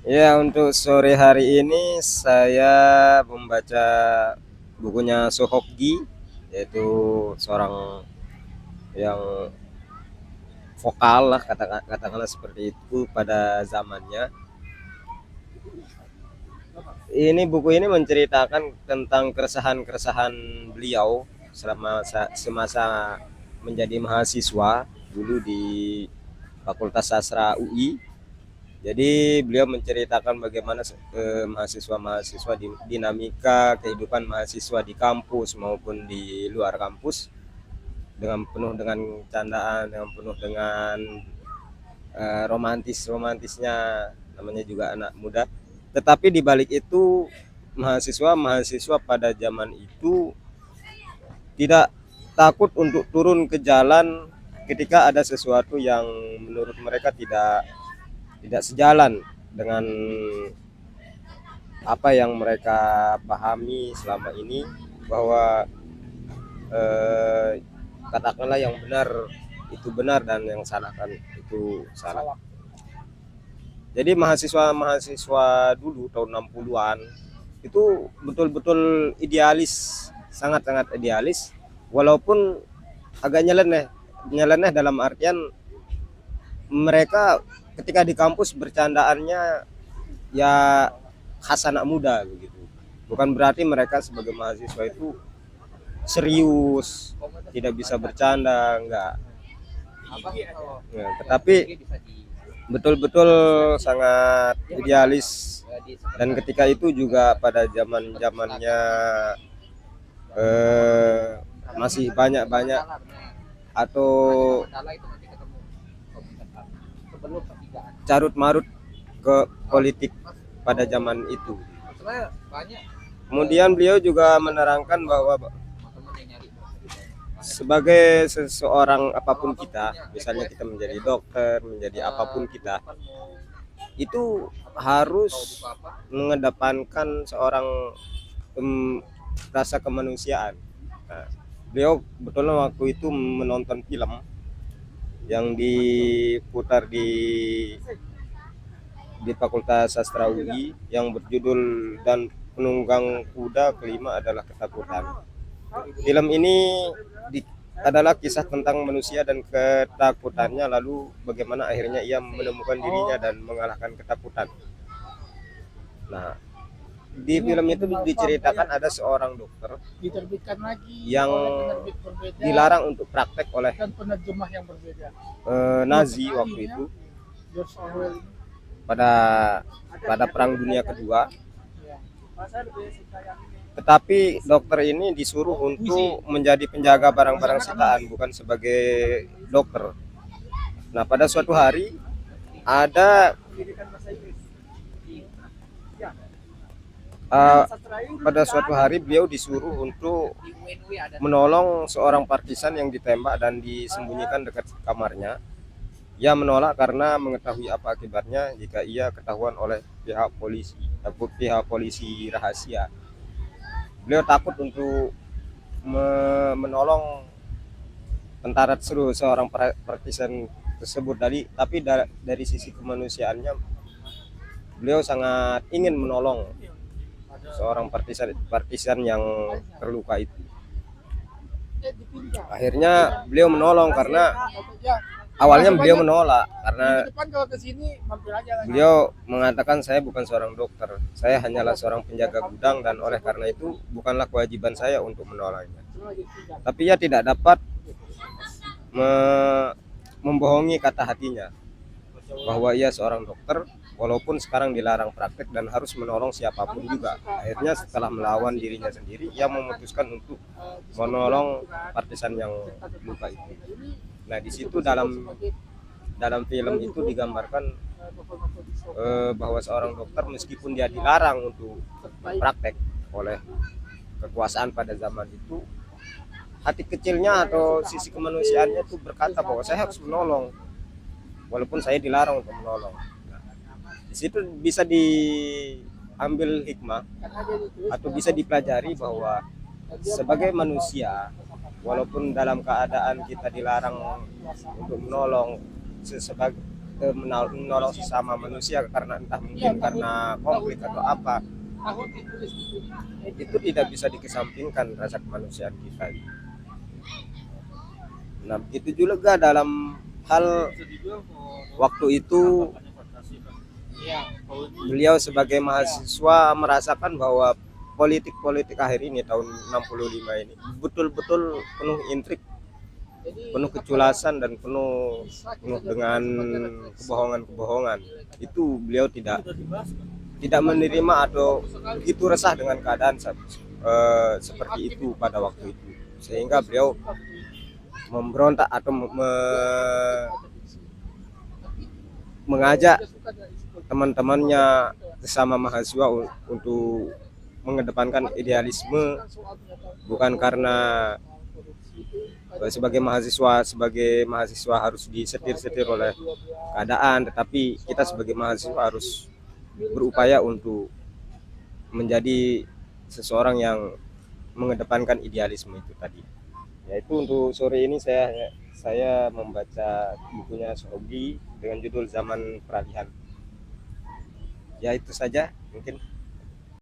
Ya, untuk sore hari ini saya membaca bukunya Sohokgi, yaitu seorang yang vokal lah, katakanlah seperti itu pada zamannya. Ini buku ini menceritakan tentang keresahan-keresahan beliau selama semasa menjadi mahasiswa dulu di Fakultas Sastra UI. Jadi beliau menceritakan bagaimana mahasiswa-mahasiswa dinamika kehidupan mahasiswa di kampus maupun di luar kampus, dengan penuh dengan candaan, dengan penuh dengan romantisnya, namanya juga anak muda. Tetapi di balik itu mahasiswa-mahasiswa pada zaman itu tidak takut untuk turun ke jalan ketika ada sesuatu yang menurut mereka tidak sejalan dengan apa yang mereka pahami selama ini, bahwa eh, katakanlah yang benar itu benar dan yang salah kan itu salah. Jadi mahasiswa-mahasiswa dulu tahun 60-an itu betul-betul idealis, sangat-sangat idealis, walaupun agak nyeleneh. Nyeleneh dalam artian mereka ketika di kampus bercandaannya ya khas anak muda begitu. Bukan berarti mereka sebagai mahasiswa itu serius, tidak bisa bercanda, enggak. Ya, tetapi betul-betul sangat idealis, dan ketika itu juga pada zaman-zamannya eh, masih banyak-banyak atau carut marut ke politik pada zaman itu. Kemudian beliau juga menerangkan bahwa sebagai seseorang apapun kita, misalnya kita menjadi dokter, menjadi apapun kita, itu harus mengedepankan seorang rasa kemanusiaan. Nah, beliau betulnya waktu itu menonton film yang diputar di Fakultas Sastra UI yang berjudul Dan Penunggang Kuda Kelima Adalah Ketakutan. Film ini adalah kisah tentang manusia dan ketakutannya, lalu bagaimana akhirnya ia menemukan dirinya dan mengalahkan ketakutan. Nah, di film itu diceritakan ada seorang dokter diterbitkan lagi yang oleh penerbit berbeda dilarang untuk praktek oleh dan penerjemah yang berbeda. Nazi waktu itu George Orwell ini. pada pada Perang Dunia Kedua. Ya. Tetapi dokter ini disuruh untuk menjadi penjaga barang-barang sitaan, bukan sebagai dokter. Nah, pada suatu hari ada uh, pada suatu hari beliau disuruh untuk menolong seorang partisan yang ditembak dan disembunyikan dekat kamarnya. Ia menolak karena mengetahui apa akibatnya jika ia ketahuan oleh pihak polisi rahasia. Beliau takut untuk menolong tentara tersebut, seorang partisan tersebut tadi, tapi dari sisi kemanusiaannya beliau sangat ingin menolong seorang partisan yang terluka itu. Akhirnya beliau menolong karena awalnya beliau menolak karena beliau mengatakan, saya bukan seorang dokter, saya hanyalah seorang penjaga gudang dan oleh karena itu bukanlah kewajiban saya untuk menolongnya. Tapi ia tidak dapat membohongi kata hatinya bahwa ia seorang dokter walaupun sekarang dilarang praktek dan harus menolong siapapun juga. Akhirnya setelah melawan dirinya sendiri, ia memutuskan untuk menolong partisan yang luka itu. Nah, di situ dalam film itu digambarkan bahwa seorang dokter meskipun dia dilarang untuk praktek oleh kekuasaan pada zaman itu, hati kecilnya atau sisi kemanusiaannya itu berkata bahwa saya harus menolong walaupun saya dilarang untuk menolong. Nah, di situ bisa diambil hikmah atau bisa dipelajari bahwa sebagai manusia, walaupun dalam keadaan kita dilarang untuk menolong menolong sesama manusia karena entah mungkin karena konflik atau apa, Ahok ditulis di sini. itu tidak bisa dikesampingkan rasa kemanusiaan kita. Nah, begitu juga dalam hal waktu itu Iya. beliau sebagai mahasiswa merasakan bahwa politik-politik akhir ini tahun 65 ini betul-betul penuh intrik, Jadi penuh keculasan dan penuh dengan kebohongan-kebohongan. Itu beliau tidak menerima atau begitu resah dengan keadaan seperti itu pada waktu itu, sehingga beliau memberontak atau mengajak teman-temannya sesama mahasiswa untuk mengedepankan idealisme, bukan karena sebagai mahasiswa harus disetir-setir oleh keadaan, tetapi kita sebagai mahasiswa harus berupaya untuk menjadi seseorang yang mengedepankan idealisme itu tadi. Yaitu untuk sore ini saya membaca bukunya Sohobi dengan judul Zaman Peralihan. Ya itu saja mungkin.